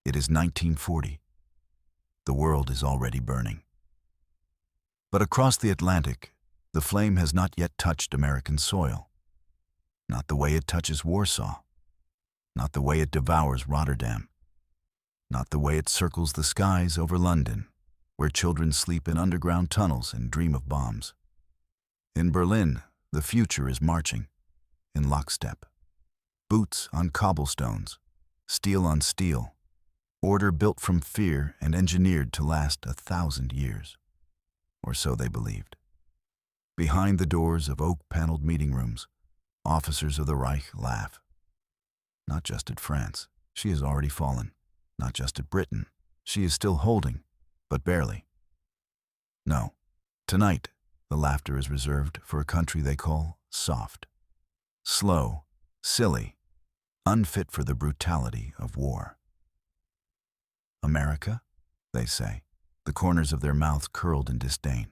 It is 1940. The world is already burning. But across the Atlantic, the flame has not yet touched American soil. Not the way it touches Warsaw. Not the way it devours Rotterdam. Not the way it circles the skies over London, where children sleep in underground tunnels and dream of bombs. In Berlin, the future is marching, in lockstep. Boots on cobblestones, steel on steel, order built from fear and engineered to last 1,000 years. Or so they believed. Behind the doors of oak-paneled meeting rooms, officers of the Reich laugh. Not just at France, she has already fallen. Not just at Britain, she is still holding, but barely. No, tonight, the laughter is reserved for a country they call soft. Slow, silly, unfit for the brutality of war. America, they say, the corners of their mouths curled in disdain.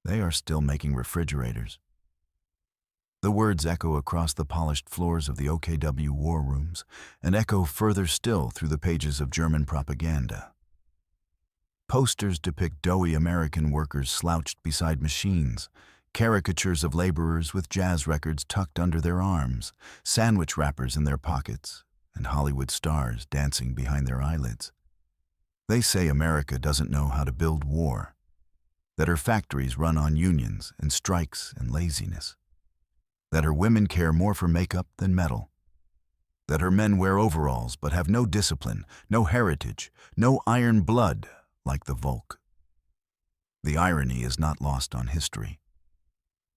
They are still making refrigerators. The words echo across the polished floors of the OKW war rooms and echo further still through the pages of German propaganda. Posters depict doughy American workers slouched beside machines, caricatures of laborers with jazz records tucked under their arms, sandwich wrappers in their pockets, and Hollywood stars dancing behind their eyelids. They say America doesn't know how to build war, that her factories run on unions and strikes and laziness, that her women care more for makeup than metal, that her men wear overalls but have no discipline, no heritage, no iron blood like the Volk. The irony is not lost on history.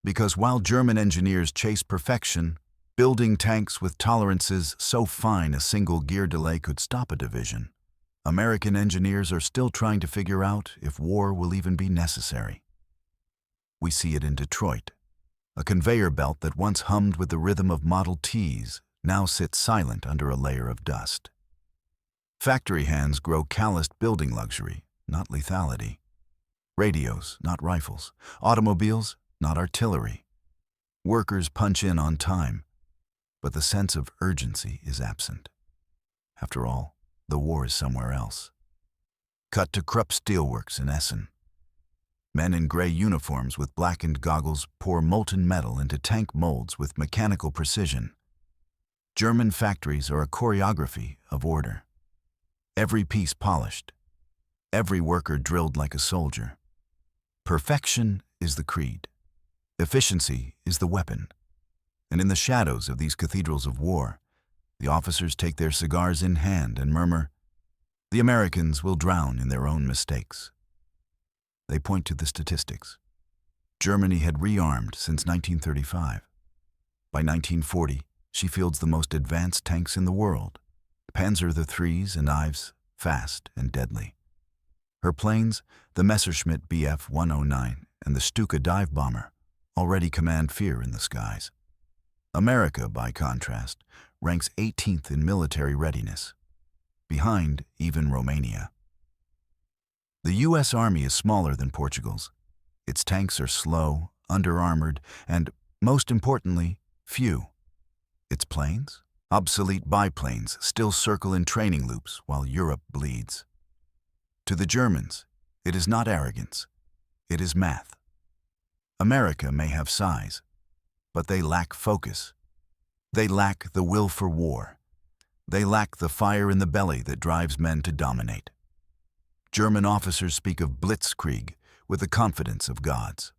Because while German engineers chase perfection, building tanks with tolerances so fine a single gear delay could stop a division, American engineers are still trying to figure out if war will even be necessary. We see it in Detroit. A conveyor belt that once hummed with the rhythm of Model Ts now sits silent under a layer of dust. Factory hands grow calloused building luxury, not lethality. Radios, not rifles. Automobiles, not artillery. Workers punch in on time, but the sense of urgency is absent. After all, the war is somewhere else. Cut to Krupp Steelworks in Essen. Men in gray uniforms with blackened goggles pour molten metal into tank molds with mechanical precision. German factories are a choreography of order. Every piece polished. Every worker drilled like a soldier. Perfection is the creed. Efficiency is the weapon. And in the shadows of these cathedrals of war, the officers take their cigars in hand and murmur, "The Americans will drown in their own mistakes." They point to the statistics. Germany had rearmed since 1935. By 1940, she fields the most advanced tanks in the world. Panzer IIIs and Ives, fast and deadly. Her planes, the Messerschmitt Bf 109 and the Stuka dive bomber, already command fear in the skies. America, by contrast, ranks 18th in military readiness, behind even Romania. The U.S. Army is smaller than Portugal's. Its tanks are slow, under-armored, and, most importantly, few. Its planes, obsolete biplanes, still circle in training loops while Europe bleeds. To the Germans, it is not arrogance, it is math. America may have size, but they lack focus. They lack the will for war. They lack the fire in the belly that drives men to dominate. German officers speak of blitzkrieg with the confidence of gods.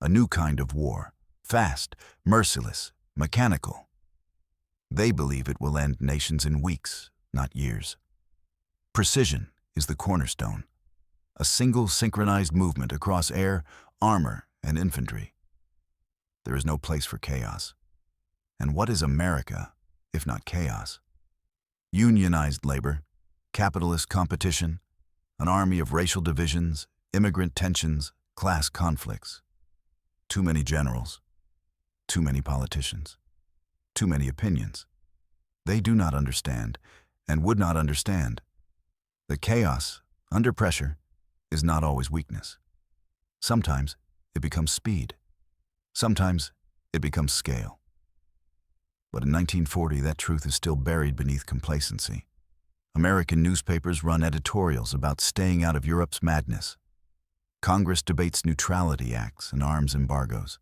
A new kind of war, fast, merciless, mechanical. They believe it will end nations in weeks, not years. Precision is the cornerstone. A single synchronized movement across air, armor, and infantry. There is no place for chaos. And what is America, if not chaos? Unionized labor, capitalist competition, an army of racial divisions, immigrant tensions, class conflicts. Too many generals, too many politicians, too many opinions. They do not understand, and would not understand. The chaos, under pressure, is not always weakness. Sometimes it becomes speed. Sometimes it becomes scale. But in 1940, that truth is still buried beneath complacency. American newspapers run editorials about staying out of Europe's madness. Congress debates neutrality acts and arms embargoes.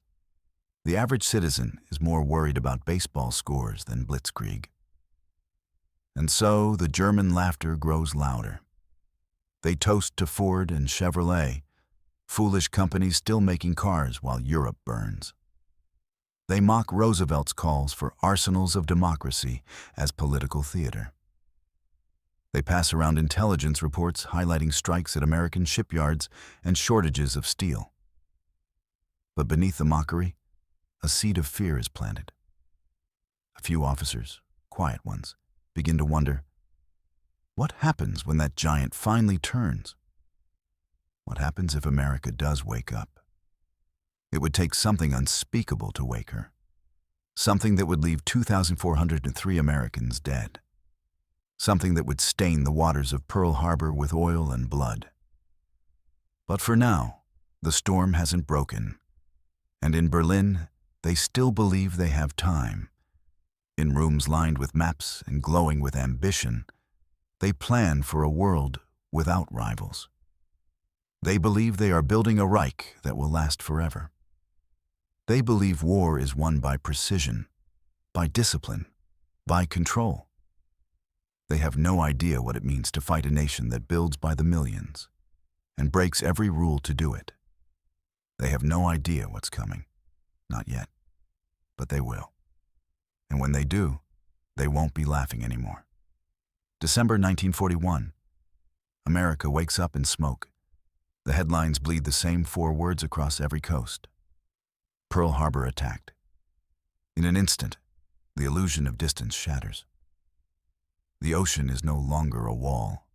The average citizen is more worried about baseball scores than blitzkrieg. And so the German laughter grows louder. They toast to Ford and Chevrolet, foolish companies still making cars while Europe burns. They mock Roosevelt's calls for arsenals of democracy as political theater. They pass around intelligence reports highlighting strikes at American shipyards and shortages of steel. But beneath the mockery, a seed of fear is planted. A few officers, quiet ones, begin to wonder, what happens when that giant finally turns? What happens if America does wake up? It would take something unspeakable to wake her. Something that would leave 2,403 Americans dead. Something that would stain the waters of Pearl Harbor with oil and blood. But for now, the storm hasn't broken. And in Berlin, they still believe they have time. In rooms lined with maps and glowing with ambition, they plan for a world without rivals. They believe they are building a Reich that will last forever. They believe war is won by precision, by discipline, by control. They have no idea what it means to fight a nation that builds by the millions and breaks every rule to do it. They have no idea what's coming. Not yet. But they will. And when they do, they won't be laughing anymore. December 1941. America wakes up in smoke. The headlines bleed the same 4 words across every coast. Pearl Harbor attacked. In an instant, the illusion of distance shatters. The ocean is no longer a wall.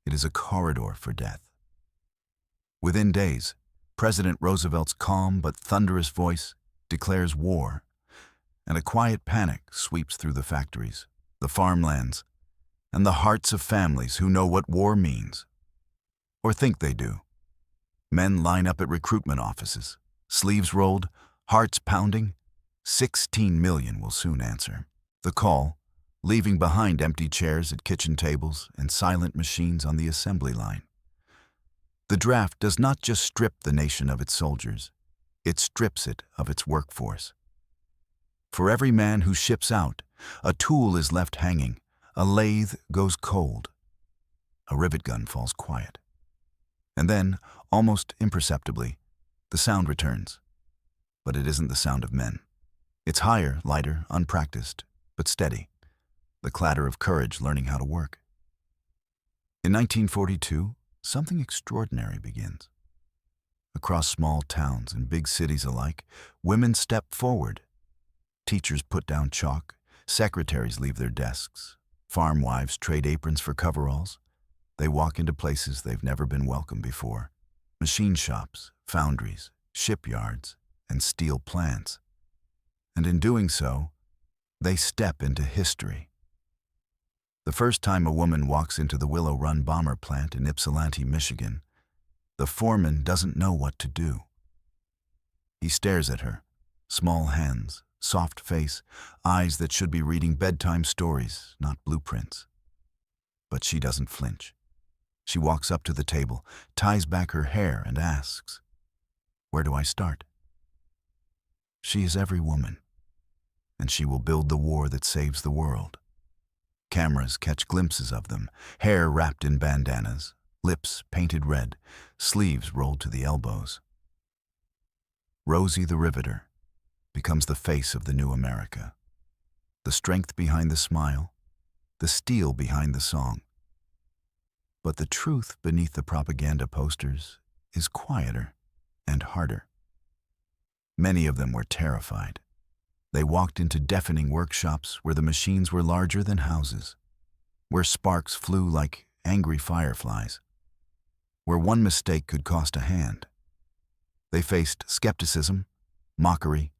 It is a corridor for death. Within days, President Roosevelt's calm but thunderous voice declares war, and a quiet panic sweeps through the factories, the farmlands, and the hearts of families who know what war means, or think they do. Men line up at recruitment offices, sleeves rolled, hearts pounding. 16 million will soon answer the call, leaving behind empty chairs at kitchen tables and silent machines on the assembly line. The draft does not just strip the nation of its soldiers, it strips it of its workforce. For every man who ships out, a tool is left hanging, a lathe goes cold, a rivet gun falls quiet. And then, almost imperceptibly, the sound returns. But it isn't the sound of men. It's higher, lighter, unpracticed, but steady. The clatter of courage learning how to work. In 1942, something extraordinary begins. Across small towns and big cities alike, women step forward. Teachers put down chalk, secretaries leave their desks, farm wives trade aprons for coveralls. They walk into places they've never been welcome before. Machine shops, foundries, shipyards, and steel plants. And in doing so, they step into history. The first time a woman walks into the Willow Run bomber plant in Ypsilanti, Michigan, the foreman doesn't know what to do. He stares at her, small hands, soft face, eyes that should be reading bedtime stories, not blueprints. But she doesn't flinch. She walks up to the table, ties back her hair, and asks, "Where do I start?" She is every woman, and she will build the war that saves the world. Cameras catch glimpses of them, hair wrapped in bandanas, lips painted red, sleeves rolled to the elbows. Rosie the Riveter becomes the face of the new America. The strength behind the smile, the steel behind the song. But the truth beneath the propaganda posters is quieter and harder. Many of them were terrified. They walked into deafening workshops where the machines were larger than houses, where sparks flew like angry fireflies, where one mistake could cost a hand. They faced skepticism, mockery,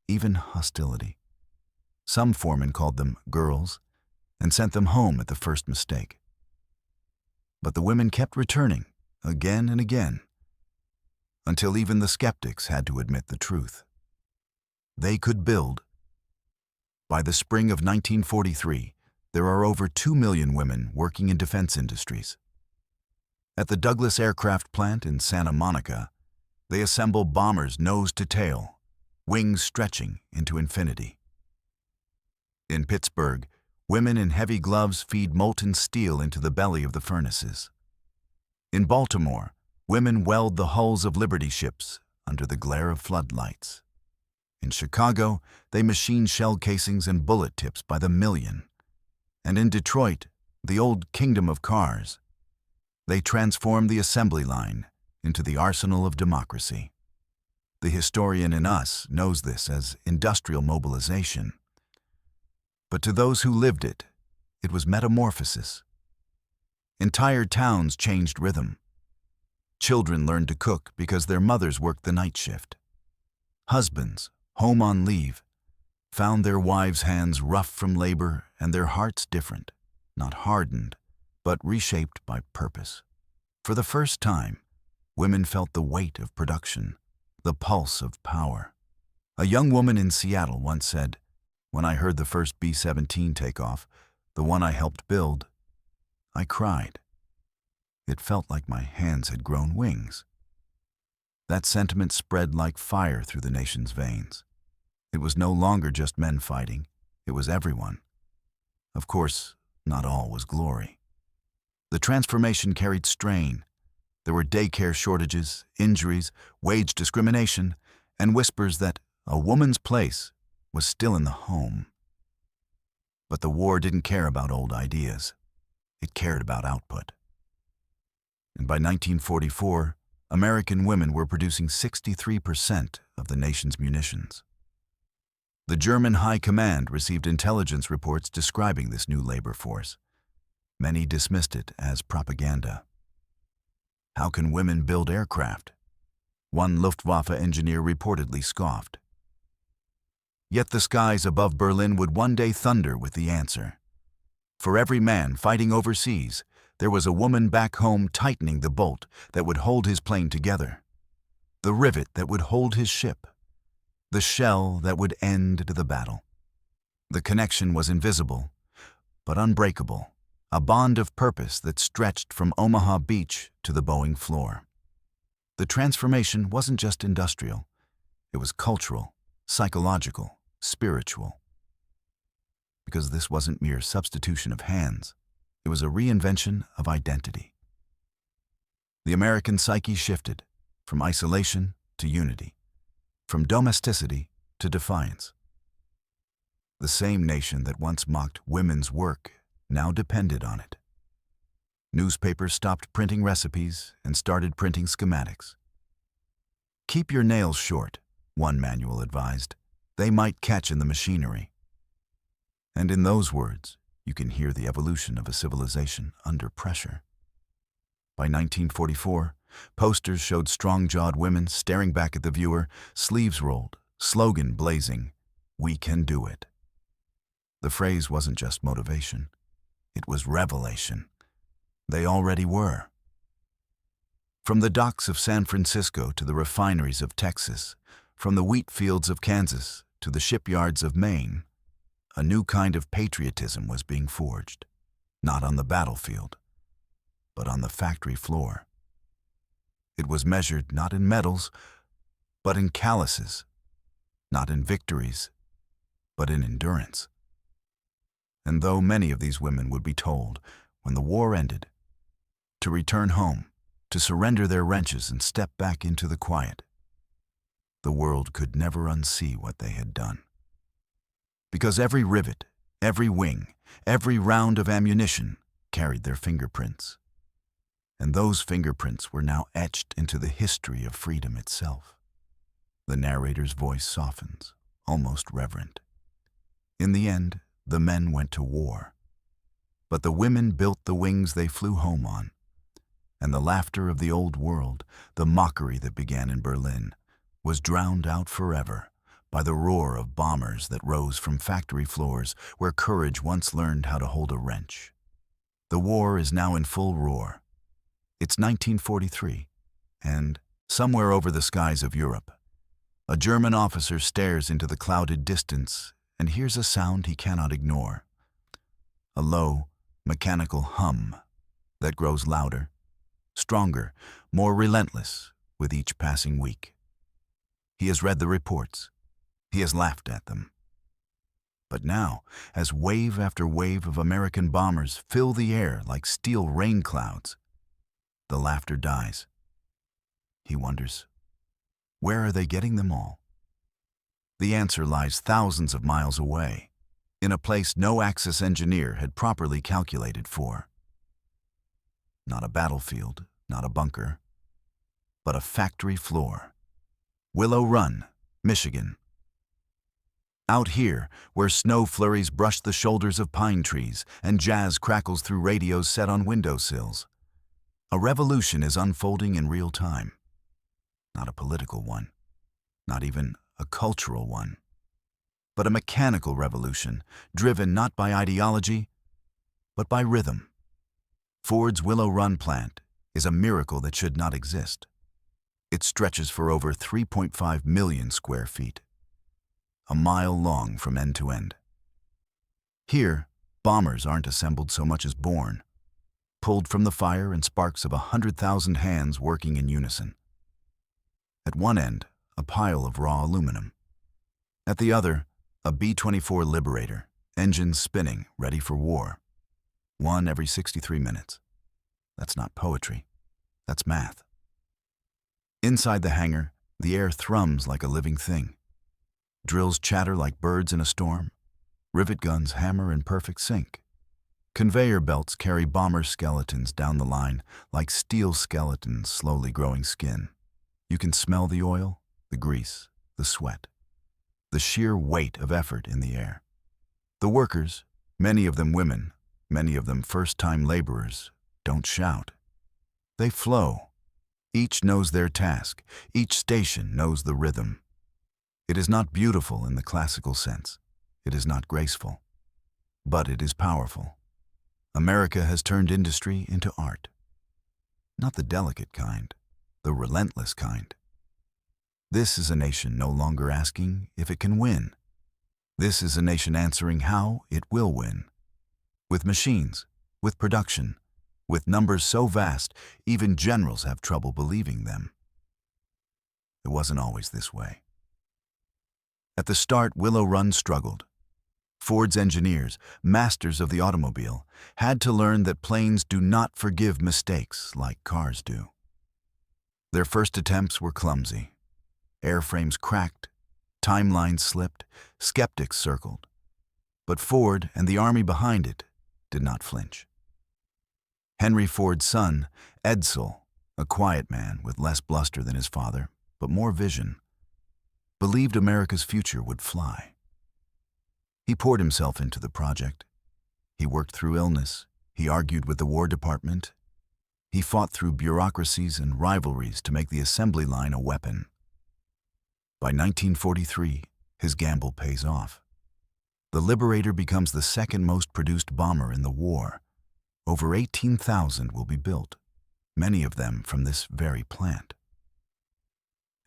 even hostility. Some foremen called them girls and sent them home at the first mistake. But the women kept returning, again and again, until even the skeptics had to admit the truth. They could build. By the spring of 1943, There are over 2 million women working in defense industries. At the Douglas Aircraft Plant in Santa Monica, they assemble bombers nose to tail, wings stretching into infinity. In Pittsburgh, women in heavy gloves feed molten steel into the belly of the furnaces. In Baltimore, women weld the hulls of Liberty ships under the glare of floodlights. In Chicago, they machine shell casings and bullet tips by the million. And in Detroit, the old kingdom of cars, they transform the assembly line into the arsenal of democracy. The historian in us knows this as industrial mobilization. But to those who lived it, it was metamorphosis. Entire towns changed rhythm. Children learned to cook because their mothers worked the night shift. Husbands, home on leave, found their wives' hands rough from labor and their hearts different, not hardened, but reshaped by purpose. For the first time, women felt the weight of production, the pulse of power. A young woman in Seattle once said, "When I heard the first B-17 take off, the one I helped build, I cried. It felt like my hands had grown wings." That sentiment spread like fire through the nation's veins. It was no longer just men fighting, it was everyone. Of course, not all was glory. The transformation carried strain. There were daycare shortages, injuries, wage discrimination, and whispers that a woman's place was still in the home. But the war didn't care about old ideas. It cared about output. And by 1944, American women were producing 63% of the nation's munitions. The German High Command received intelligence reports describing this new labor force. Many dismissed it as propaganda. How can women build aircraft? One Luftwaffe engineer reportedly scoffed. Yet the skies above Berlin would one day thunder with the answer. For every man fighting overseas, there was a woman back home tightening the bolt that would hold his plane together, the rivet that would hold his ship, the shell that would end the battle. The connection was invisible, but unbreakable, a bond of purpose that stretched from Omaha Beach to the Boeing floor. The transformation wasn't just industrial, it was cultural, psychological, spiritual. Because this wasn't mere substitution of hands, it was a reinvention of identity. The American psyche shifted from isolation to unity, from domesticity to defiance. The same nation that once mocked women's work now depended on it. Newspapers stopped printing recipes and started printing schematics. "Keep your nails short," one manual advised. "They might catch in the machinery." And in those words, you can hear the evolution of a civilization under pressure. By 1944, posters showed strong-jawed women staring back at the viewer, sleeves rolled, slogan blazing, "We can do it." The phrase wasn't just motivation, it was revelation. They already were. From the docks of San Francisco to the refineries of Texas, from the wheat fields of Kansas to the shipyards of Maine, a new kind of patriotism was being forged, not on the battlefield, but on the factory floor. It was measured not in medals, but in calluses, not in victories, but in endurance. And though many of these women would be told, when the war ended, to return home, to surrender their wrenches and step back into the quiet, the world could never unsee what they had done. Because every rivet, every wing, every round of ammunition carried their fingerprints. And those fingerprints were now etched into the history of freedom itself. The narrator's voice softens, almost reverent. In the end, the men went to war. But the women built the wings they flew home on. And the laughter of the old world, the mockery that began in Berlin, was drowned out forever by the roar of bombers that rose from factory floors where courage once learned how to hold a wrench. The war is now in full roar. It's 1943, and somewhere over the skies of Europe, a German officer stares into the clouded distance and hears a sound he cannot ignore. a low, mechanical hum that grows louder, stronger, more relentless with each passing week. He has read the reports. He has laughed at them. But now, as wave after wave of American bombers fill the air like steel rain clouds, the laughter dies. He wonders, where are they getting them all? The answer lies thousands of miles away, in a place no Axis engineer had properly calculated for. Not a battlefield, not a bunker, but a factory floor. Willow Run, Michigan. Out here, where snow flurries brush the shoulders of pine trees and jazz crackles through radios set on windowsills, a revolution is unfolding in real time. Not a political one, not even a cultural one, but a mechanical revolution driven not by ideology, but by rhythm. Ford's Willow Run plant is a miracle that should not exist. It stretches for over 3.5 million square feet, a mile long from end to end. Here, bombers aren't assembled so much as born, pulled from the fire and sparks of 100,000 hands working in unison. At one end, a pile of raw aluminum. At the other, a B-24 Liberator, engines spinning, ready for war. One every 63 minutes. That's not poetry. That's math. Inside the hangar, the air thrums like a living thing. Drills chatter like birds in a storm. Rivet guns hammer in perfect sync. Conveyor belts carry bomber skeletons down the line like steel skeletons slowly growing skin. You can smell the oil, the grease, the sweat, the sheer weight of effort in the air. The workers, many of them women, many of them first-time laborers, don't shout. They flow. Each knows their task. Each station knows the rhythm. It is not beautiful in the classical sense. It is not graceful. But it is powerful. America has turned industry into art. Not the delicate kind, the relentless kind. This is a nation no longer asking if it can win. This is a nation answering how it will win. With machines, with production, with numbers so vast, even generals have trouble believing them. It wasn't always this way. At the start, Willow Run struggled. Ford's engineers, masters of the automobile, had to learn that planes do not forgive mistakes like cars do. Their first attempts were clumsy. Airframes cracked, timelines slipped, skeptics circled. But Ford and the army behind it did not flinch. Henry Ford's son, Edsel, a quiet man with less bluster than his father, but more vision, believed America's future would fly. He poured himself into the project. He worked through illness. He argued with the War Department. He fought through bureaucracies and rivalries to make the assembly line a weapon. By 1943, his gamble pays off. The Liberator becomes the second most produced bomber in the war. Over 18,000 will be built, many of them from this very plant.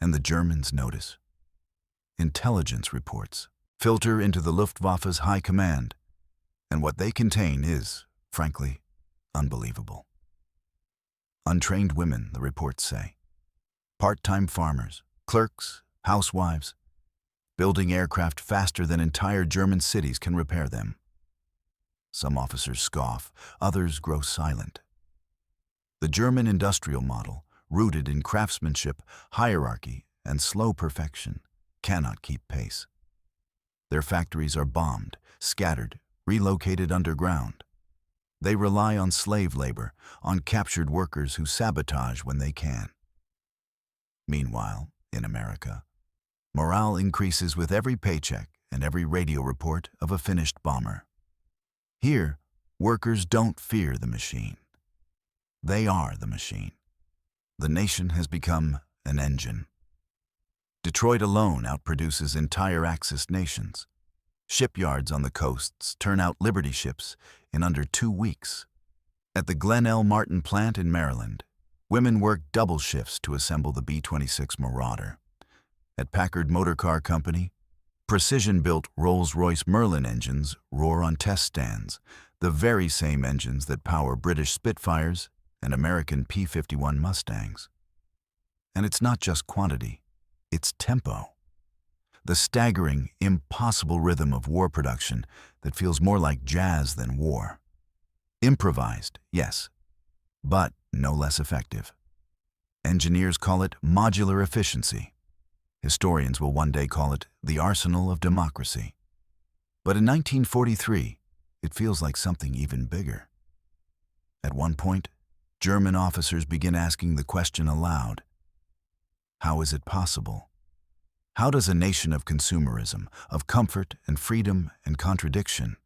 And the Germans notice. Intelligence reports filter into the Luftwaffe's high command, and what they contain is, frankly, unbelievable. Untrained women, the reports say. Part-time farmers, clerks, housewives, building aircraft faster than entire German cities can repair them. Some officers scoff, others grow silent. The German industrial model, rooted in craftsmanship, hierarchy, and slow perfection, cannot keep pace. Their factories are bombed, scattered, relocated underground. They rely on slave labor, on captured workers who sabotage when they can. Meanwhile, in America, morale increases with every paycheck and every radio report of a finished bomber. Here, workers don't fear the machine. They are the machine. The nation has become an engine. Detroit alone outproduces entire Axis nations. Shipyards on the coasts turn out Liberty ships in under 2 weeks. At the Glen L. Martin plant in Maryland, women work double shifts to assemble the B-26 Marauder. At Packard Motor Car Company, precision-built Rolls-Royce Merlin engines roar on test stands, The very same engines that power British Spitfires and American P-51 Mustangs. And it's not just quantity, it's tempo. The staggering, impossible rhythm of war production that feels more like jazz than war. Improvised, yes, but no less effective. Engineers call it modular efficiency. Historians will one day call it the arsenal of democracy. But in 1943, it feels like something even bigger. At one point, German officers begin asking the question aloud: how is it possible? How does a nation of consumerism, of comfort and freedom and contradiction,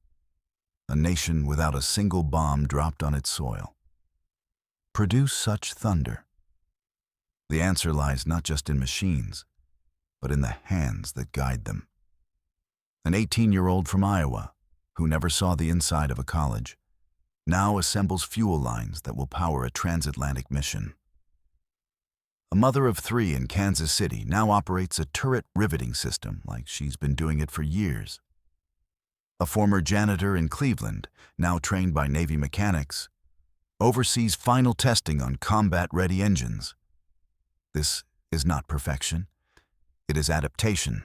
a nation without a single bomb dropped on its soil, produce such thunder? The answer lies not just in machines, but in the hands that guide them. An 18-year-old from Iowa, who never saw the inside of a college, now assembles fuel lines that will power a transatlantic mission. A mother of 3 in Kansas City now operates a turret riveting system like she's been doing it for years. A former janitor in Cleveland, now trained by Navy mechanics, oversees final testing on combat-ready engines. This is not perfection. It is adaptation,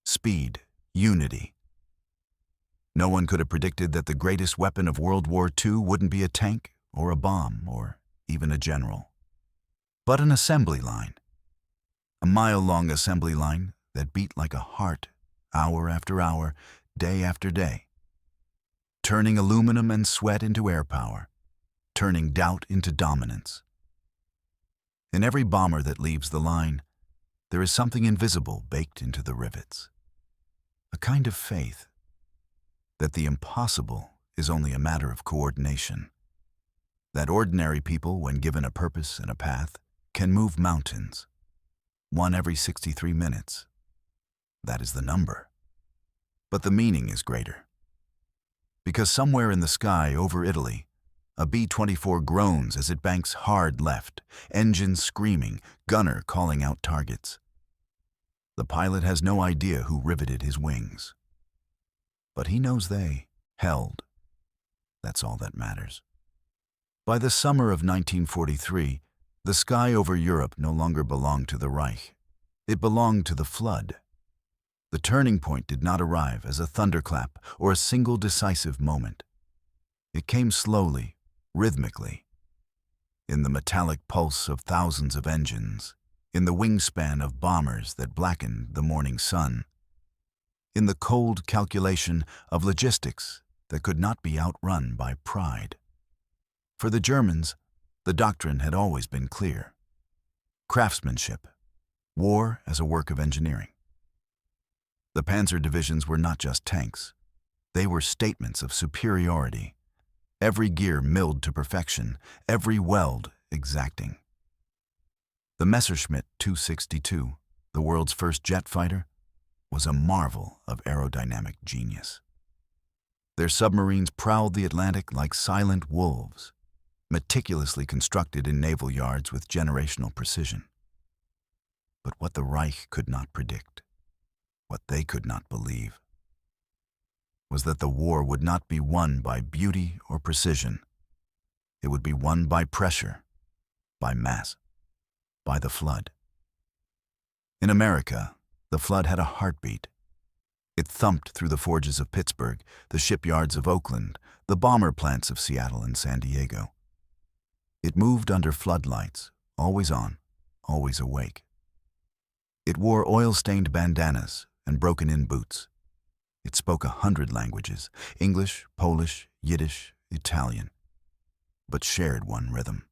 speed, unity. No one could have predicted that the greatest weapon of World War II wouldn't be a tank or a bomb or even a general, but an assembly line. A mile-long assembly line that beat like a heart, hour after hour, day after day. Turning aluminum and sweat into air power, turning doubt into dominance. In every bomber that leaves the line, there is something invisible baked into the rivets. A kind of faith that the impossible is only a matter of coordination. That ordinary people, when given a purpose and a path, can move mountains. 1 every 63 minutes. That is the number. But the meaning is greater. Because somewhere in the sky over Italy, a B-24 groans as it banks hard left, engines screaming, gunner calling out targets. The pilot has no idea who riveted his wings. But he knows they held. That's all that matters. By the summer of 1943, the sky over Europe no longer belonged to the Reich. It belonged to the flood. The turning point did not arrive as a thunderclap or a single decisive moment. It came slowly, rhythmically, in the metallic pulse of thousands of engines, in the wingspan of bombers that blackened the morning sun, in the cold calculation of logistics that could not be outrun by pride. For the Germans, the doctrine had always been clear: craftsmanship, war as a work of engineering. The panzer divisions were not just tanks. They were statements of superiority, every gear milled to perfection, every weld exacting. The Messerschmitt 262, the world's first jet fighter, was a marvel of aerodynamic genius. Their submarines prowled the Atlantic like silent wolves, meticulously constructed in naval yards with generational precision. But what the Reich could not predict, what they could not believe, was that the war would not be won by beauty or precision. It would be won by pressure, by mass, by the flood. In America, the flood had a heartbeat. It thumped through the forges of Pittsburgh, the shipyards of Oakland, the bomber plants of Seattle and San Diego. It moved under floodlights, always on, always awake. It wore oil-stained bandanas and broken-in boots. It spoke 100 languages: English, Polish, Yiddish, Italian, but shared one rhythm.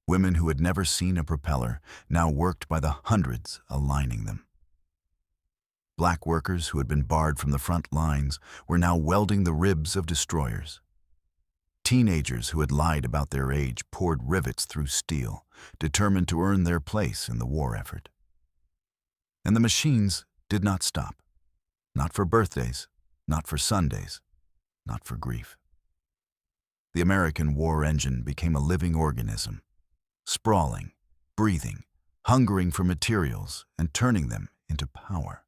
Women who had never seen a propeller now worked by the hundreds aligning them. Black workers who had been barred from the front lines were now welding the ribs of destroyers. Teenagers who had lied about their age poured rivets through steel, determined to earn their place in the war effort. And the machines did not stop. Not for birthdays, not for Sundays, not for grief. The American war engine became a living organism, sprawling, breathing, hungering for materials and turning them into power.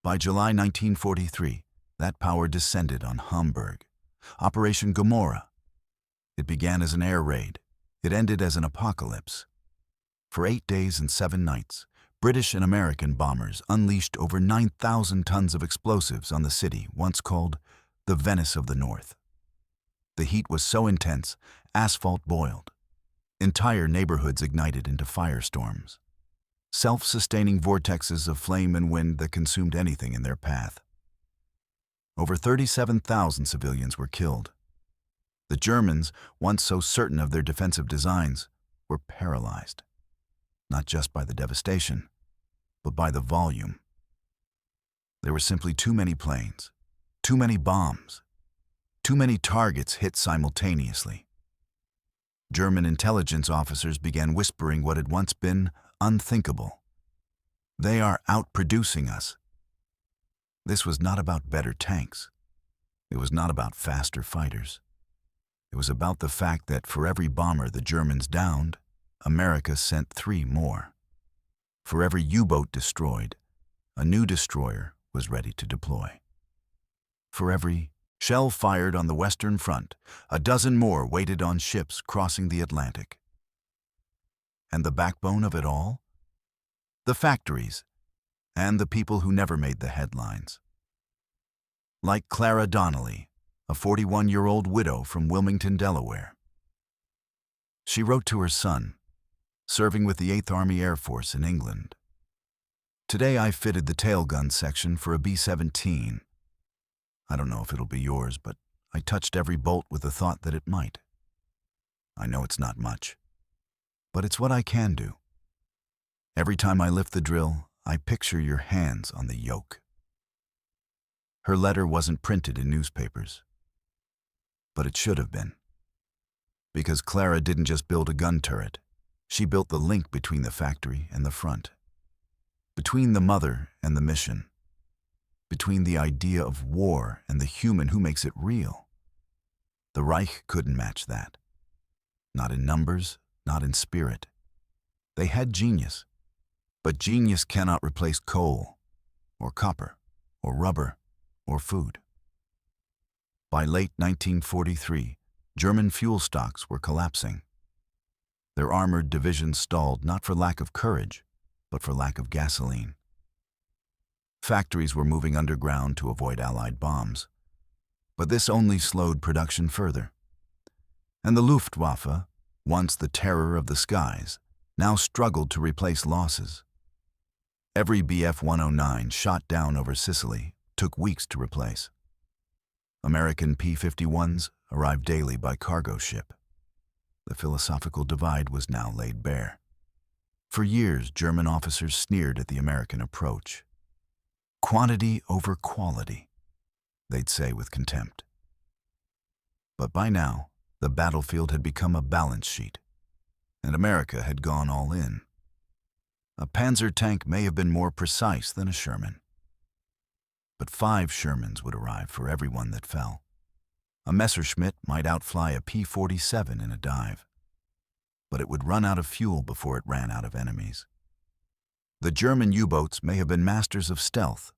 By July 1943, that power descended on Hamburg, Operation Gomorrah. It began as an air raid. It ended as an apocalypse. For 8 days and 7 nights, British and American bombers unleashed over 9,000 tons of explosives on the city once called the Venice of the North. The heat was so intense, asphalt boiled. Entire neighborhoods ignited into firestorms. Self-sustaining vortexes of flame and wind that consumed anything in their path. Over 37,000 civilians were killed. The Germans, once so certain of their defensive designs, were paralyzed. Not just by the devastation, but by the volume. There were simply too many planes, too many bombs, too many targets hit simultaneously. German intelligence officers began whispering what had once been unthinkable. They are outproducing us. This was not about better tanks. It was not about faster fighters. It was about the fact that for every bomber the Germans downed, America sent 3 more. For every U-boat destroyed, a new destroyer was ready to deploy. For every shell fired on the Western Front, a dozen more waited on ships crossing the Atlantic. And the backbone of it all? The factories, and the people who never made the headlines. Like Clara Donnelly, a 41-year-old widow from Wilmington, Delaware. She wrote to her son, serving with the 8th Army Air Force in England. Today I fitted the tail gun section for a B-17. I don't know if it'll be yours, but I touched every bolt with the thought that it might. I know it's not much, but it's what I can do. Every time I lift the drill, I picture your hands on the yoke. Her letter wasn't printed in newspapers, but it should have been. Because Clara didn't just build a gun turret, she built the link between the factory and the front, between the mother and the mission, between the idea of war and the human who makes it real. The Reich couldn't match that. Not in numbers, not in spirit. They had genius, but genius cannot replace coal, or copper, or rubber, or food. By late 1943, German fuel stocks were collapsing. Their armored divisions stalled not for lack of courage, but for lack of gasoline. Factories were moving underground to avoid Allied bombs, but this only slowed production further. And the Luftwaffe, once the terror of the skies, now struggled to replace losses. Every Bf-109 shot down over Sicily took weeks to replace. American P-51s arrived daily by cargo ship. The philosophical divide was now laid bare. For years, German officers sneered at the American approach. Quantity over quality, they'd say with contempt. But by now, the battlefield had become a balance sheet, and America had gone all in. A Panzer tank may have been more precise than a Sherman. But 5 Shermans would arrive for every one that fell. A Messerschmitt might outfly a P-47 in a dive, but it would run out of fuel before it ran out of enemies. The German U-boats may have been masters of stealth,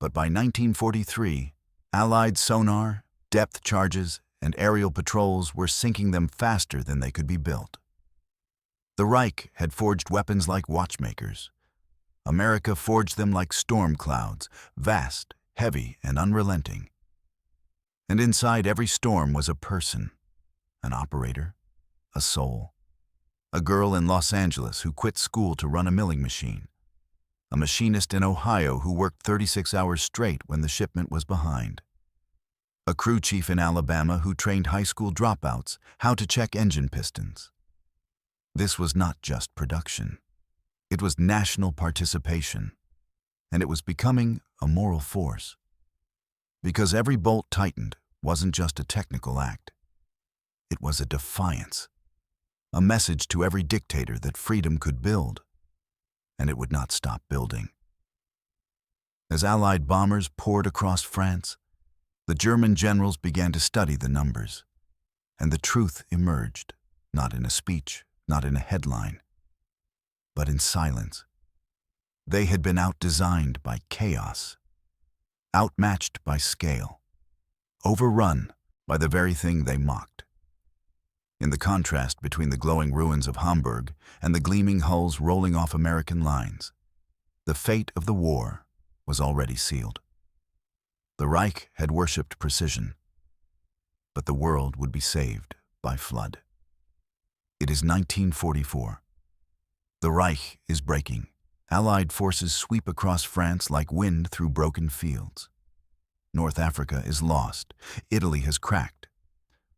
but by 1943, Allied sonar, depth charges, and aerial patrols were sinking them faster than they could be built. The Reich had forged weapons like watchmakers. America forged them like storm clouds, vast, heavy, and unrelenting. And inside every storm was a person, an operator, a soul. A girl in Los Angeles who quit school to run a milling machine. A machinist in Ohio who worked 36 hours straight when the shipment was behind. A crew chief in Alabama who trained high school dropouts how to check engine pistons. This was not just production. It was national participation, and it was becoming a moral force. Because every bolt tightened wasn't just a technical act. It was a defiance, a message to every dictator that freedom could build, and it would not stop building. As Allied bombers poured across France, the German generals began to study the numbers, and the truth emerged, not in a speech, not in a headline, but in silence. They had been outdesigned by chaos, outmatched by scale, overrun by the very thing they mocked. In the contrast between the glowing ruins of Hamburg and the gleaming hulls rolling off American lines, the fate of the war was already sealed. The Reich had worshipped precision, but the world would be saved by flood. It is 1944. The Reich is breaking. Allied forces sweep across France like wind through broken fields. North Africa is lost. Italy has cracked.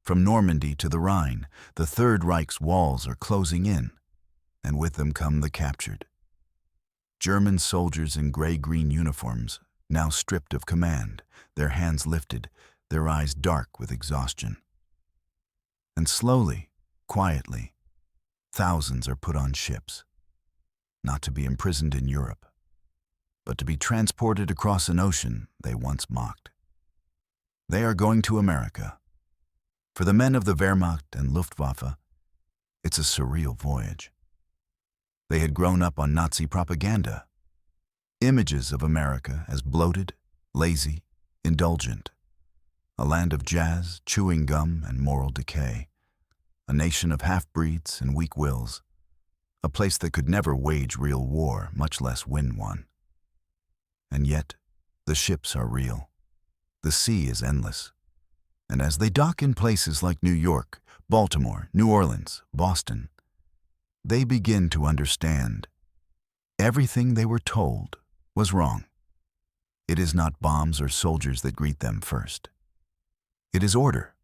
From Normandy to the Rhine, the Third Reich's walls are closing in, and with them come the captured. German soldiers in gray-green uniforms, now stripped of command, their hands lifted, their eyes dark with exhaustion. And slowly, quietly, thousands are put on ships, not to be imprisoned in Europe, but to be transported across an ocean they once mocked. They are going to America. For the men of the Wehrmacht and Luftwaffe, it's a surreal voyage. They had grown up on Nazi propaganda, images of America as bloated, lazy, indulgent, a land of jazz, chewing gum, and moral decay, a nation of half-breeds and weak wills, a place that could never wage real war, much less win one. And yet, the ships are real. The sea is endless. And as they dock in places like New York, Baltimore, New Orleans, Boston, they begin to understand everything they were told was wrong. It is not bombs or soldiers that greet them first. It is order.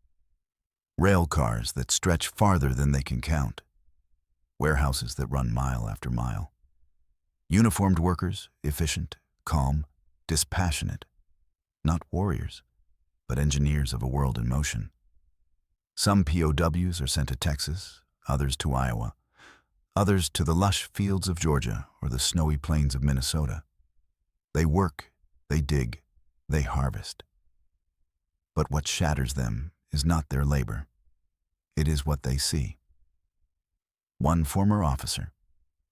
Rail cars that stretch farther than they can count. Warehouses that run mile after mile. Uniformed workers, efficient, calm, dispassionate. Not warriors, but engineers of a world in motion. Some POWs are sent to Texas, others to Iowa, others to the lush fields of Georgia or the snowy plains of Minnesota. They work, they dig, they harvest. But what shatters them is not their labor. It is what they see. One former officer,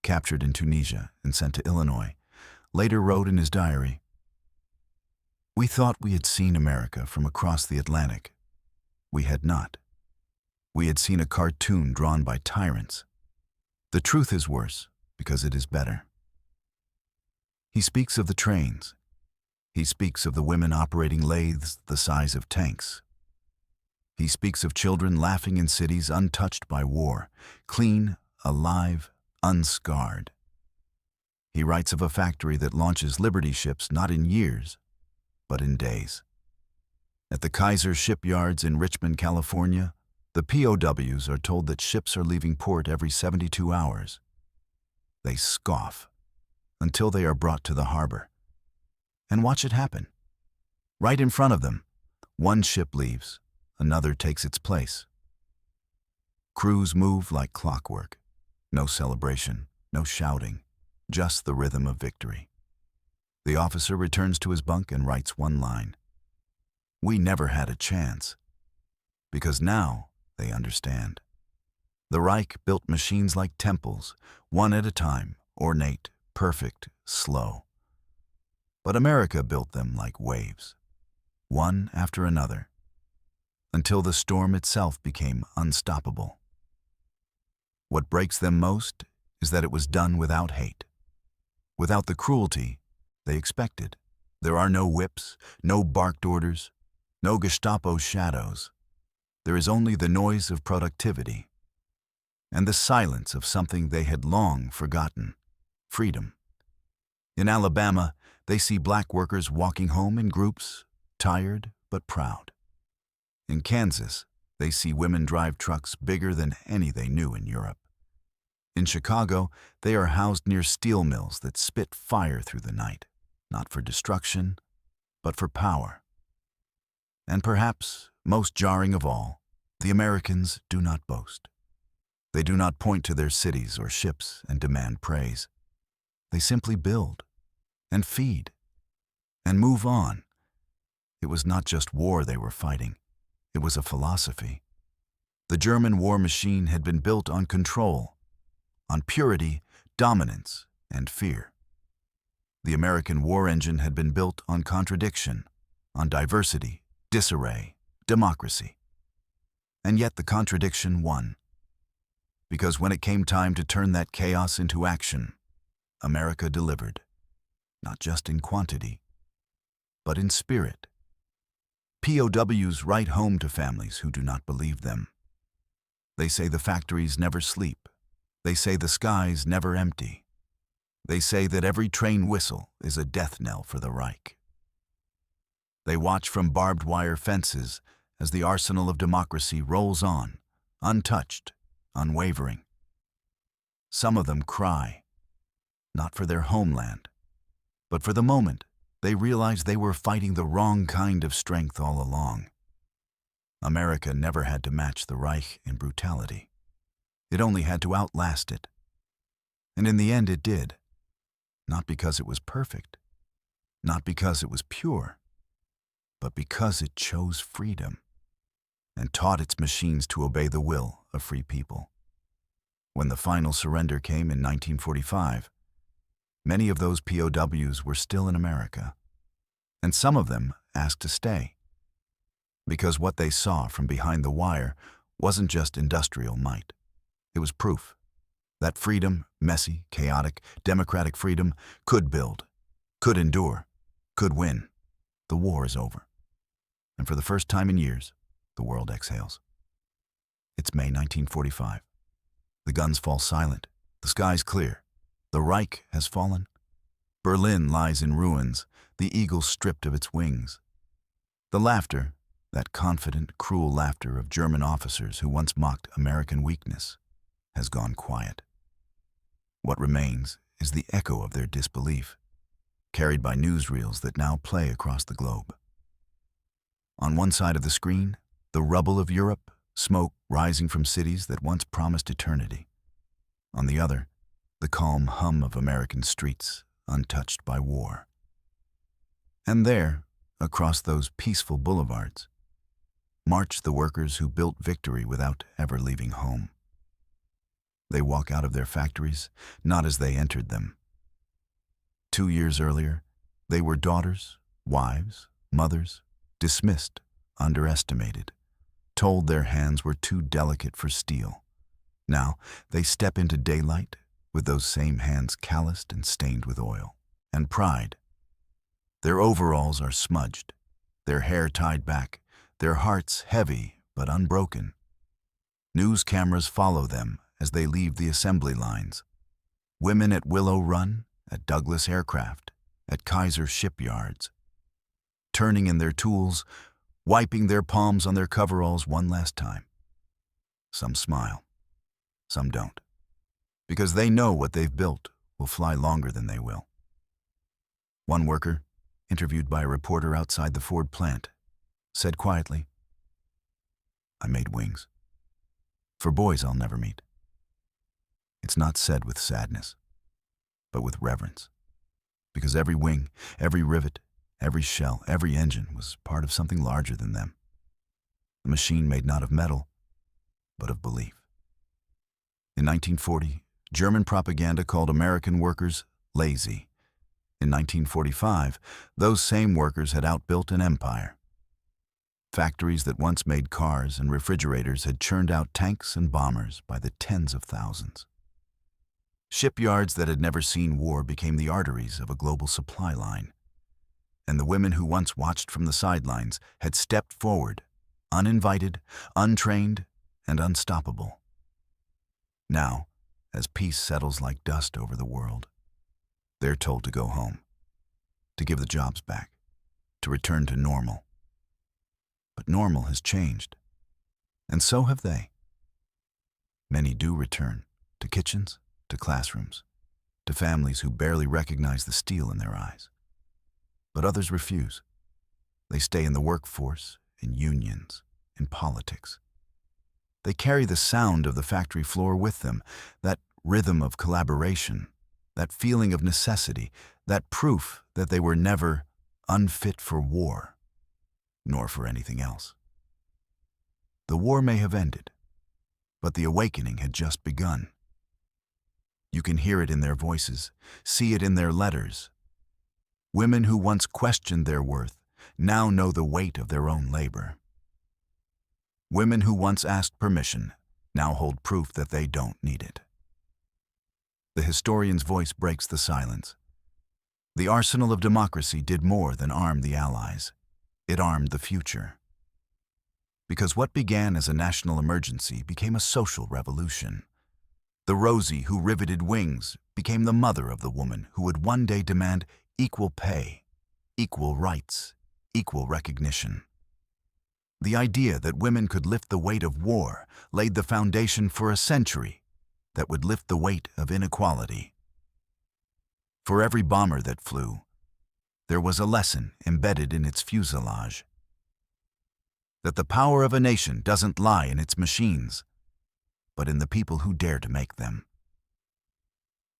captured in Tunisia and sent to Illinois, later wrote in his diary, "We thought we had seen America from across the Atlantic. We had not. We had seen a cartoon drawn by tyrants. The truth is worse because it is better." He speaks of the trains. He speaks of the women operating lathes the size of tanks. He speaks of children laughing in cities untouched by war, clean, alive, unscarred. He writes of a factory that launches Liberty ships not in years, but in days. At the Kaiser shipyards in Richmond, California, the POWs are told that ships are leaving port every 72 hours. They scoff until they are brought to the harbor. And watch it happen. Right in front of them, one ship leaves, another takes its place. Crews move like clockwork. No celebration, no shouting, just the rhythm of victory. The officer returns to his bunk and writes one line. "We never had a chance." Because now they understand. The Reich built machines like temples, one at a time, ornate, perfect, slow. But America built them like waves, one after another, until the storm itself became unstoppable. What breaks them most is that it was done without hate, without the cruelty they expected. There are no whips, no barked orders, no Gestapo shadows. There is only the noise of productivity and the silence of something they had long forgotten, freedom. In Alabama, they see black workers walking home in groups, tired but proud. In Kansas, they see women drive trucks bigger than any they knew in Europe. In Chicago, they are housed near steel mills that spit fire through the night, not for destruction, but for power. And perhaps, most jarring of all, the Americans do not boast. They do not point to their cities or ships and demand praise. They simply build and feed and move on. It was not just war they were fighting. It was a philosophy. The German war machine had been built on control, on purity, dominance, and fear. The American war engine had been built on contradiction, on diversity, disarray, democracy. And yet the contradiction won. Because when it came time to turn that chaos into action, America delivered, not just in quantity, but in spirit. POWs write home to families who do not believe them. They say the factories never sleep. They say the skies never empty. They say that every train whistle is a death knell for the Reich. They watch from barbed wire fences as the arsenal of democracy rolls on, untouched, unwavering. Some of them cry, not for their homeland, but for the moment they realize they were fighting the wrong kind of strength all along. America never had to match the Reich in brutality. It only had to outlast it. And in the end it did. Not because it was perfect, not because it was pure, but because it chose freedom and taught its machines to obey the will of free people. When the final surrender came in 1945, many of those POWs were still in America, and some of them asked to stay, because what they saw from behind the wire wasn't just industrial might. It was proof that freedom, messy, chaotic, democratic freedom, could build, could endure, could win. The war is over. And for the first time in years, the world exhales. It's May 1945. The guns fall silent. The sky's clear. The Reich has fallen. Berlin lies in ruins, the eagle stripped of its wings. The laughter, that confident, cruel laughter of German officers who once mocked American weakness, has gone quiet. What remains is the echo of their disbelief, carried by newsreels that now play across the globe. On one side of the screen, the rubble of Europe, smoke rising from cities that once promised eternity. On the other, the calm hum of American streets, untouched by war. And there, across those peaceful boulevards, march the workers who built victory without ever leaving home. They walk out of their factories not as they entered them. 2 years earlier, they were daughters, wives, mothers, dismissed, underestimated, told their hands were too delicate for steel. Now they step into daylight with those same hands calloused and stained with oil. And pride. Their overalls are smudged, their hair tied back, their hearts heavy but unbroken. News cameras follow them as they leave the assembly lines. Women at Willow Run, at Douglas Aircraft, at Kaiser shipyards, turning in their tools, wiping their palms on their coveralls one last time. Some smile, some don't, because they know what they've built will fly longer than they will. One worker, interviewed by a reporter outside the Ford plant, said quietly, "I made wings. For boys I'll never meet." It's not said with sadness, but with reverence, because every wing, every rivet, every shell, every engine was part of something larger than them. A machine made not of metal, but of belief. In 1940, German propaganda called American workers lazy. In 1945, those same workers had outbuilt an empire. Factories that once made cars and refrigerators had churned out tanks and bombers by the tens of thousands. Shipyards that had never seen war became the arteries of a global supply line. And the women who once watched from the sidelines had stepped forward, uninvited, untrained, and unstoppable. Now, as peace settles like dust over the world, they're told to go home, to give the jobs back, to return to normal. But normal has changed, and so have they. Many do return to kitchens, to classrooms, to families who barely recognize the steel in their eyes. But others refuse. They stay in the workforce, in unions, in politics. They carry the sound of the factory floor with them, that rhythm of collaboration, that feeling of necessity, that proof that they were never unfit for war, nor for anything else. The war may have ended, but the awakening had just begun. You can hear it in their voices, see it in their letters. Women who once questioned their worth now know the weight of their own labor. Women who once asked permission now hold proof that they don't need it. The historian's voice breaks the silence. The arsenal of democracy did more than arm the Allies. It armed the future. Because what began as a national emergency became a social revolution. The Rosie who riveted wings became the mother of the woman who would one day demand equal pay, equal rights, equal recognition. The idea that women could lift the weight of war laid the foundation for a century that would lift the weight of inequality. For every bomber that flew, there was a lesson embedded in its fuselage. That the power of a nation doesn't lie in its machines, but in the people who dare to make them.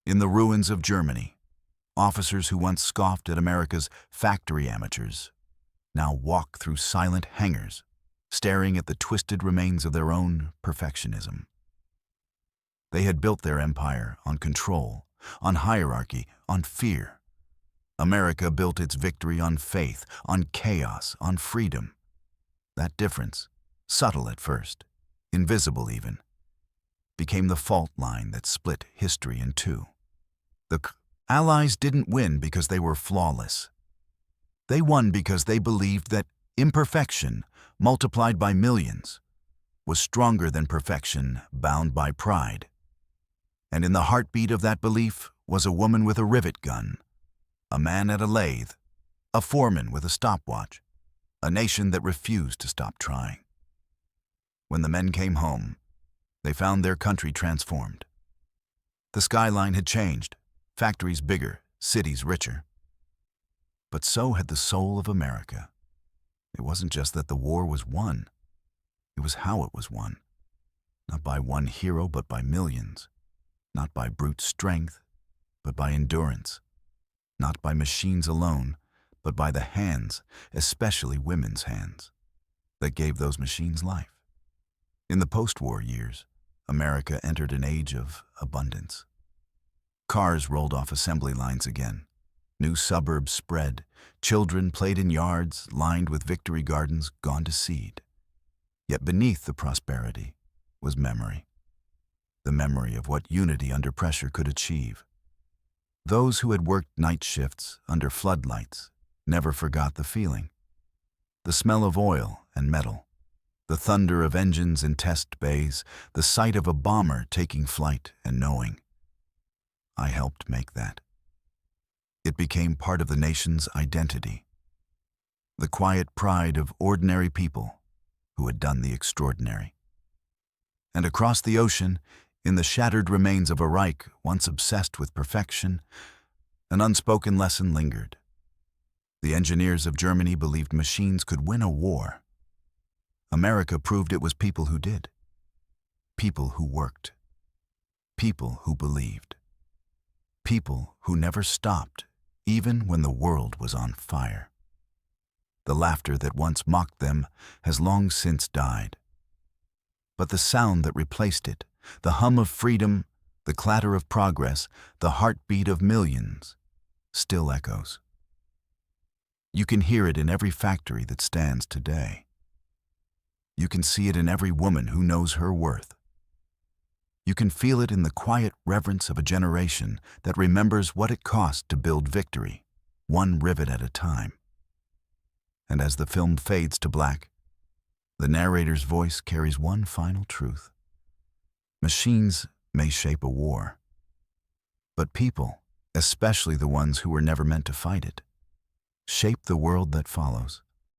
In the ruins of Germany, officers who once scoffed at America's factory amateurs now walk through silent hangars, staring at the twisted remains of their own perfectionism. They had built their empire on control, on hierarchy, on fear. America built its victory on faith, on chaos, on freedom. That difference, subtle at first, invisible even, became the fault line that split history in two. The Allies didn't win because they were flawless. They won because they believed that imperfection, multiplied by millions, was stronger than perfection bound by pride. And in the heartbeat of that belief was a woman with a rivet gun, a man at a lathe, a foreman with a stopwatch, a nation that refused to stop trying. When the men came home, they found their country transformed. The skyline had changed, factories bigger, cities richer. But so had the soul of America. It wasn't just that the war was won. It was how it was won. Not by one hero, but by millions. Not by brute strength, but by endurance. Not by machines alone, but by the hands, especially women's hands, that gave those machines life. In the post-war years, America entered an age of abundance. Cars rolled off assembly lines again. New suburbs spread. Children played in yards lined with victory gardens gone to seed. Yet beneath the prosperity was memory. The memory of what unity under pressure could achieve. Those who had worked night shifts under floodlights never forgot the feeling. The smell of oil and metal, the thunder of engines in test bays, the sight of a bomber taking flight and knowing, I helped make that. It became part of the nation's identity. The quiet pride of ordinary people who had done the extraordinary. And across the ocean, in the shattered remains of a Reich once obsessed with perfection, an unspoken lesson lingered. The engineers of Germany believed machines could win a war. America proved it was people who did. People who worked. People who believed. People who never stopped, even when the world was on fire. The laughter that once mocked them has long since died. But the sound that replaced it, the hum of freedom, the clatter of progress, the heartbeat of millions, still echoes. You can hear it in every factory that stands today. You can see it in every woman who knows her worth. You can feel it in the quiet reverence of a generation that remembers what it cost to build victory, one rivet at a time. And as the film fades to black, the narrator's voice carries one final truth. Machines may shape a war, but people, especially the ones who were never meant to fight it, shape the world that follows.